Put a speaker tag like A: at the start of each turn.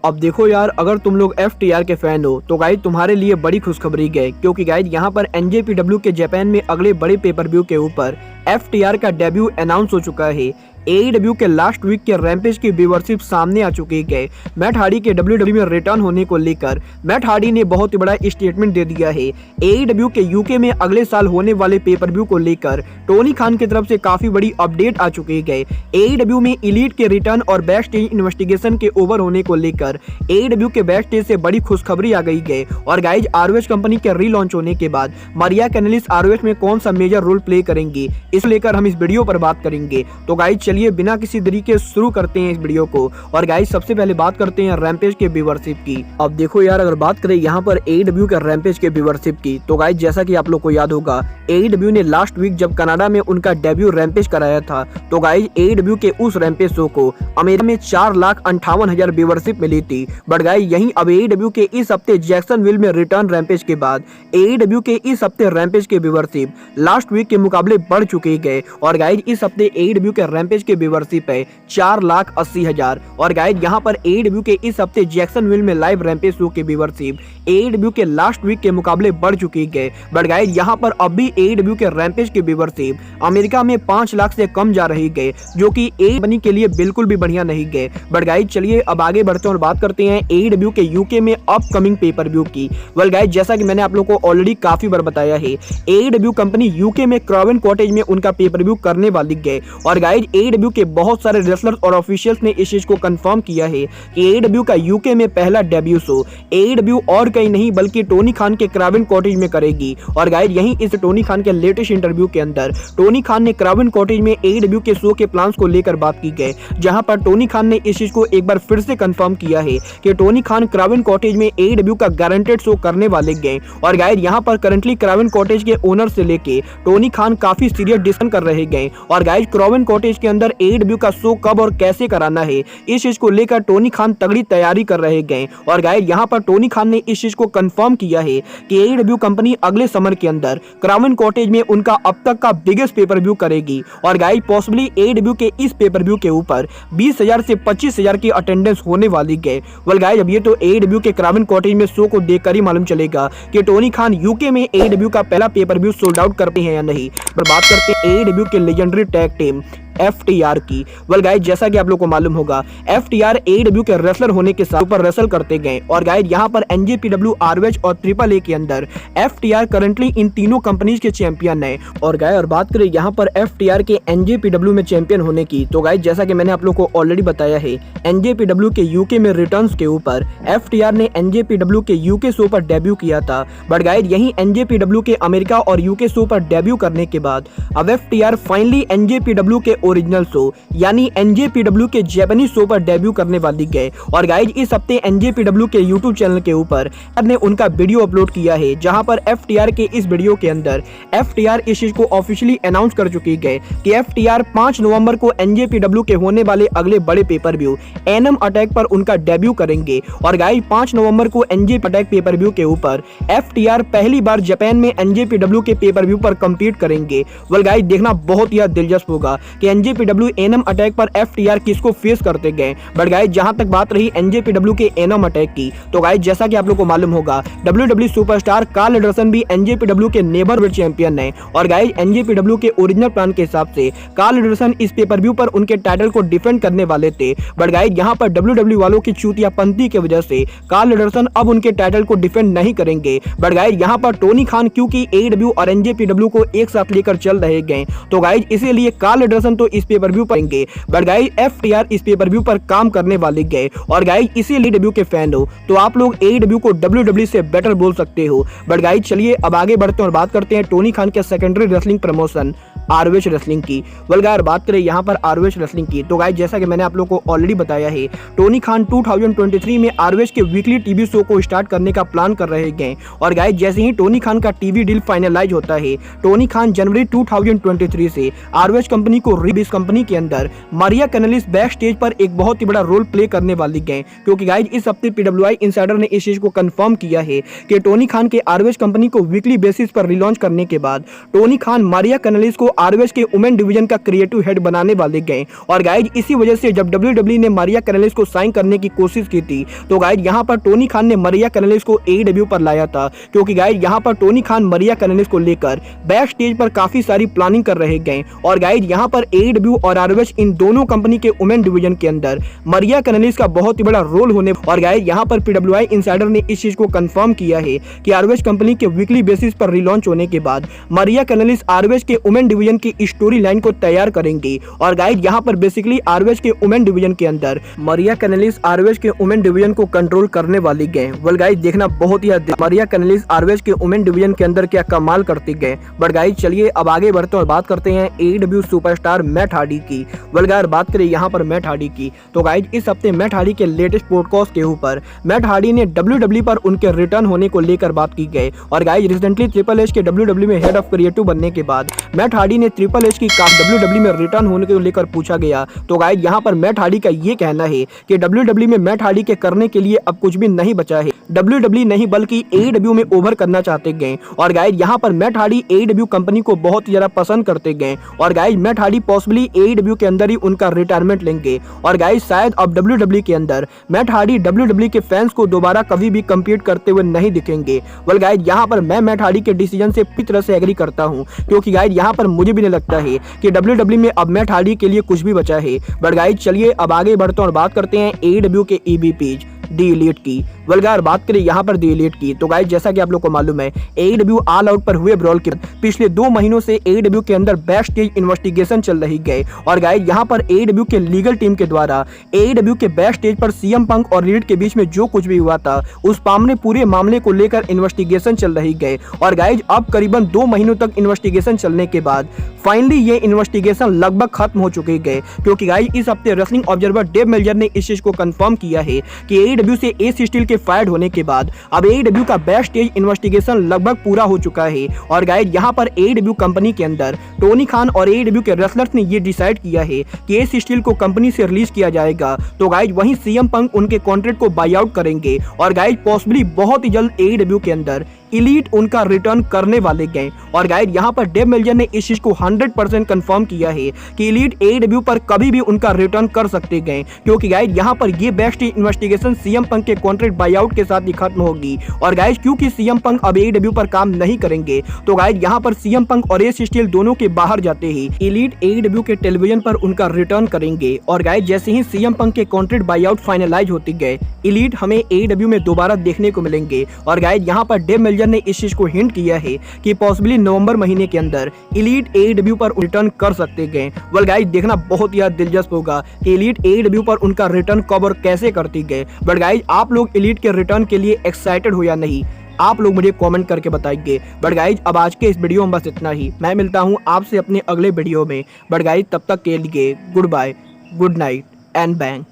A: अब देखो यार, अगर तुम लोग FTR के फैन हो तो गाइज तुम्हारे लिए बड़ी खुशखबरी है, क्योंकि गाइज यहाँ पर NJPW के जापान में अगले बड़े पेपर व्यू के ऊपर FTR का डेब्यू अनाउंस हो चुका है। AEW के लास्ट वीक के रैम्पेज की व्यूअरशिप सामने आ चुकी है। मैट हार्डी के WWE में रिटर्न होने को लेकर मैट हार्डी ने बहुत ही बड़ा स्टेटमेंट दे दिया है। AEW के UK में अगले साल होने वाले पेपर व्यू को लेकर टोनी खान की तरफ से काफी बड़ी अपडेट आ चुकी है। AEW में एलीट के रिटर्न और बैक स्टेज इन्वेस्टिगेशन के ओवर होने को लेकर AEW के बैक स्टेज से बड़ी खुशखबरी आ गई है। और गाइज ROH कंपनी के रीलॉन्च होने के बाद मारिया कैनेलिस ROH में कौन सा मेजर रोल प्ले करेंगी, इस लेकर हम इस वीडियो पर बात करेंगे। तो गाइज चलिए बिना किसी देरी के शुरू करते हैं इस वीडियो को। और गाइस सबसे पहले बात करते हैं रैम्पेज के व्यूअरशिप की। अब देखो यार, अगर बात करें यहाँ पर AEW के रैम्पेज के व्यूअरशिप की, तो गाइस जैसा कि आप लोग को याद होगा, AEW ने लास्ट वीक जब कनाडा में उनका डेब्यू रैम्पेज कराया था, तो गाइस AEW के उस रैम्पेज शो को अमेरिका में 4,58,000 व्यूअरशिप मिली थी। बट गाइस यहीं अब AEW के इस हफ्ते जैक्सनविल में रिटर्न रैम्पेज के बाद AEW के इस हफ्ते रैम्पेज के व्यूअरशिप लास्ट वीक के मुकाबले बढ़ चुके गए। और गाइस इस हफ्ते AEW के रैम्पेज के व्यूअरशिप है 4,80,000। और गाइस यहाँ पर AEW के इस हफ्ते जैक्सनविल में लाइव रैम्पेज शो के व्यूअरशिप AEW के लास्ट वीक के मुकाबले बढ़ चुकी है। बट गाइस यहाँ पर अब भी AEW के रैम्पेज की व्यूअरशिप अमेरिका में 5 लाख से कम जा रही है, जो कि AEW के लिए बिल्कुल भी बढ़िया नहीं है। बट गाइस चलिए अब आगे बढ़ते हैं और बात करते हैं AEW के UK में अपकमिंग पेपर व्यू की। वेल गाइस जैसा कि मैंने आप लोगों को ऑलरेडी काफी बार बताया है, AEW कंपनी UK में क्रावन कॉटेज में उनका पेपर व्यू करने वाली है। और गाइस AEW के बहुत सारे रेसलर्स और ऑफिशियल्स ने इस चीज को कंफर्म किया है कि AEW का UK में पहला डेब्यू शो AEW और कहीं नहीं बल्कि टोनी खान के क्रावन कॉटेज में करेगी। और गाइस यहीं इस टोनी खान के लेटेस्ट इंटरव्यू के अंदर टोनी खान ने क्रावन कॉटेज में AEW के शो के प्लान्स को लेकर बात की गई, जहां पर टोनी खान ने इस चीज को एक बार फिर से कंफर्म किया है कि टोनी खान क्रावन कॉटेज में AEW का गारंटेड शो करने वाले गए। और गाइस यहां पर करंटली क्रावन कॉटेज के ओनर से लेके टोनी खान काफी सीरियस डिसीजन कर रहे गए। और गाइस क्रावन कॉटेज के अंदर AEW का शो कब और कैसे कराना है, इस चीज को लेकर टोनी खान तगड़ी तैयारी कर रहे गए। और गाइस यहाँ पर टोनी खान ने इस चीज को कंफर्म किया है कि AEW कंपनी अगले समर के अंदर क्रावन कॉटेज में उनका अब तक का बिगेस्ट पेपर व्यू करेगी। और गाइस पॉसिबली AEW के इस पेपर व्यू के ऊपर 20,000 से 25,000 की अटेंडेंस होने वाली है। वेल गाइस अब ये तो AEW के क्रावन कॉटेज में शो को देखकर ही मालूम चलेगा कि टोनी खान UK में AEW का पहला पेपर व्यू सोल्ड आउट करते हैं या नहीं। पर बात करते हैं AEW के लेजेंडरी टैग टीम FTR की। वेल गाइस जैसा कि आप लोग को मालूम होगा, FTR AEW के रेसलर होने के साथ ऊपर रेसल करते गए। और गाइस यहाँ पर NJPW, ROH और AAA के अंदर FTR करंटली इन तीनों कंपनीज के चैंपियन है। और गाइस और बात करें यहाँ पर FTR के NJPW में चैंपियन होने की, तो गाइस जैसा कि मैंने आप लोग को ऑलरेडी बताया है, NJPW के UK में रिटर्न्स के ऊपर FTR ने NJPW के UK शो पर डेब्यू किया था। बट गाइस यही NJPW के अमेरिका और UK शो पर डेब्यू करने के बाद अब FTR फाइनली NJPW के ओरिजिनल शो यानी NJPW के जापानी शो पर डेब्यू करने वाली है। और गाइज इस हफ्ते NJPW के YouTube चैनल के ऊपर ने उनका वीडियो अपलोड किया है, जहां पर FTR के इस वीडियो के अंदर FTR इस चीज को ऑफिशियली अनाउंस कर चुकी है कि FTR 5 नवंबर को NJPW के होने वाले अगले बड़े पेपर व्यू एनम अटैक पर उनका डेब्यू करेंगे। और गाइज 5 नवंबर को NJ अटैक पेपर व्यू के ऊपर FTR पहली बार जापान में NJPW के पेपर व्यू पर कम्पीट करेंगे। वेल गाइज देखना बहुत ही दिलचस्प होगा कि NJPW एनम अटैक पर FTR किसको फेस करते गए। बट गाइस जहां तक बात रही NJPW के एनम अटैक की, तो गाइस जैसा कि आप लोग को मालूम होगा, WWE सुपरस्टार कार्ल एंडरसन भी NJPW के नेबरहुड चैंपियन है। और गाइस NJPW के ओरिजिनल प्लान के हिसाब से कार्ल एंडरसन इस पेपर व्यू पर उनके टाइटल को डिफेंड करने वाले थे। बट गाइस यहां पर WWE वालों की चूतियापंती की वजह से कार्ल एंडरसन अब उनके टाइटल को डिफेंड नहीं करेंगे। बट गाइस यहां पर टोनी खान क्योंकि AEW और NJPW को एक साथ लेकर चल रहे गए, तो गाइस इसीलिए कार्ल एंडरसन तो इस पेपर व्यू पाएंगे। बट गाइस FTR इस पेपर व्यू पर काम करने वाले गए। और गाइस इसीलिए AEW के फैन हो तो आप लोग AEW को WWE से बेटर बोल सकते हो। बट गाइस चलिए अब आगे बढ़ते हैं और बात करते हैं टोनी खान के secondary wrestling promotion ROH wrestling की। वेल गाइस बात करें यहाँ पर ROH रेसलिंग की, तो गाइस जैसा कि मैंने आप लोगों को ऑलरेडी बताया है, टोनी खान 2023 में ROH के वीकली टीवी शो को स्टार्ट करने का प्लान कर रहे गए। और गाइस जैसे ही टोनी खान का टीवी डील फाइनलाइज होता है, टोनी खान जनवरी 2023 से ROH कंपनी को इस कंपनी के अंदर मारिया कैनेलिस बैक स्टेज पर एक बहुत ही बड़ा रोल प्ले करने वाली गए। क्योंकि गाइस इस हफ्ते PWI इंसाइडर ने इस चीज को कंफर्म किया है कि टोनी खान के ROH कंपनी को वीकली बेसिस पर रिलॉन्च करने के बाद टोनी खान मारिया कैनेलिस को आरओएच के वुमेन डिवीजन का क्रिएटिव हेड बनाने वाले गए। और गाइज इसी वजह से जब WWE ने मारिया कैनेलिस को साइन करने की कोशिश की थी तो गाइज यहाँ पर टोनी खान ने मारिया कैनेलिस को AEW पर लाया था, क्योंकि गाइज यहाँ पर टोनी खान मारिया कैनेलिस को लेकर बैक स्टेज पर काफी सारी प्लानिंग कर रहे गए। और गाइज यहाँ पर AEW और आरओएच इन दोनों कंपनी के वुमेन डिवीजन के अंदर मारिया कैनेलिस का बहुत ही बड़ा रोल होने। और गाइज यहाँ पर PWI इनसाइडर ने इस चीज को कंफर्म किया है कि आरओएच कंपनी के वीकली बेसिस पर रिलॉन्च होने के बाद मारिया कैनेलिस आरओएच के वुमेन डिवीजन की स्टोरी लाइन को तैयार करेंगे। और गाइज यहाँ पर बेसिकली आरओएच के वुमेन डिवीजन के अंदर मारिया कैनेलिस आरओएच के वुमेन डिवीजन को कंट्रोल करने वाली गए। वेल गाइज देखना बहुत ही मारिया कैनेलिस आरओएच के वुमेन डिवीजन के अंदर क्या कमाल करती गए। बट गाइज चलिए अब आगे बढ़ते हैं और बात करते हैं AEW सुपरस्टार मैट हार्डी की। वेल गाइज बात करें यहाँ पर मैट हार्डी की तो गाइज इस हफ्ते मैट हार्डी के लेटेस्ट पॉडकास्ट के ऊपर मैट हार्डी ने WWE पर उनके रिटर्न होने को लेकर बात की गई। और गाइज रिसेंटली ट्रिपल एच के WWE में हेड ऑफ क्रिएटिव बनने के बाद मैट हार्डी ने ट्रिपल एच की WWE में रिटर्न होने को लेकर पूछा गया तो गाइज यहाँ पर मैट हार्डी का ये कहना है कि WWE में मैट हार्डी के करने के लिए अब कुछ भी नहीं बचा है। WWE नहीं बल्कि AEW में ओवर करना चाहते गए। और गाइज यहाँ पर मैट हार्डी AEW कंपनी को बहुत ही ज्यादा पसंद करते गए। और guys Matt Hardy possibly AEW के अंदर ही उनका रिटायरमेंट लेंगे। और गाइज शायद अब WWE के अंदर मैट हार्डी WWE के फैंस को दोबारा कभी भी कम्पीट करते हुए नहीं दिखेंगे। वेल गाइज यहाँ पर मैं मैट हार्डी के डिसीजन से पूरी तरह से एग्री करता हूँ, क्योंकि गाइज यहाँ पर मुझे भी नहीं लगता है कि WWE में अब मैट हार्डी के लिए कुछ भी बचा है। बट गाइज चलिए अब आगे बढ़ते हैं और बात करते हैं AEW के EVPs दी एलीट की। वल्गार बात करें यहाँ पर दी एलीट की तो गाइस जैसा कि आप लोग को मालूम है AEW ऑल आउट पर हुए ब्रॉल के पिछले 2 महीनों से AEW के अंदर बैक स्टेज इन्वेस्टिगेशन चल रही गई। और गाइस यहाँ पर AEW के लीगल टीम के द्वारा AEW के बैक स्टेज पर CM पंक और एलीट के बीच में जो कुछ भी हुआ था उस पूरे मामले को लेकर इन्वेस्टिगेशन चल रही गई। और गाइस अब करीबन 2 महीनों तक इन्वेस्टिगेशन चलने के बाद फाइनली ये इन्वेस्टिगेशन लगभग खत्म हो चुके गए, क्योंकि गाइस इस हफ्ते रेसलिंग ऑब्जर्वर डेव मेल्जर ने इस चीज को कंफर्म किया है कि AEW से एस स्टील के फायर्ड होने के बाद अब AEW का बैक स्टेज इन्वेस्टिगेशन लगभग पूरा हो चुका है। और गाइस यहाँ पर AEW कंपनी के अंदर टोनी खान और AEW के रेसलर्स ने ये डिसाइड किया है कि एस स्टील को कंपनी से रिलीज किया जाएगा। तो गाइस वहीं CM पंक उनके कॉन्ट्रैक्ट को बाई आउट करेंगे और गाइस पॉसिबली बहुत ही जल्द AEW के अंदर एलीट उनका रिटर्न करने वाले गए। और गाइस यहाँ पर डेव मेल्जर ने इस चीज को 100% कंफर्म किया है कि एलीट AEW पर कभी भी उनका रिटर्न कर सकते गए, क्योंकि गाइस यहाँ पर ये बैक स्टेज इन्वेस्टिगेशन CM पंक के कॉन्ट्रैक्ट बाई आउट के साथ ही खत्म होगी। और गाइस क्योंकि CM पंक अब AEW पर काम नहीं करेंगे तो गाइस यहाँ पर CM पंक और एस स्टील दोनों के बाहर जाते ही एलीट AEW के टेलीविजन पर उनका रिटर्न करेंगे। और गाइस जैसे ही CM पंक के कॉन्ट्रैक्ट बाई आउट फाइनलाइज होते गए एलीट हमें AEW में दोबारा देखने को मिलेंगे। और गाइस यहाँ पर डेव मेल्जर ने इस चीज को हिंट किया है कि पॉसिबली नवंबर महीने के अंदर एलीट AEW पर रिटर्न कर सकते गए। वेल गाइस देखना बहुत ही दिलचस्प होगा कि एलीट AEW पर उनका रिटर्न कब और कैसे करती गए। बट गाइस आप लोग एलीट के रिटर्न के लिए एक्साइटेड हो या नहीं, आप लोग मुझे कमेंट करके बताइए। बट गाइस अब आज के इस वीडियो में बस इतना ही। मैं मिलता हूं आपसे अपने अगले वीडियो में। बट गाइस तब तक के लिए good bye, good night and bang.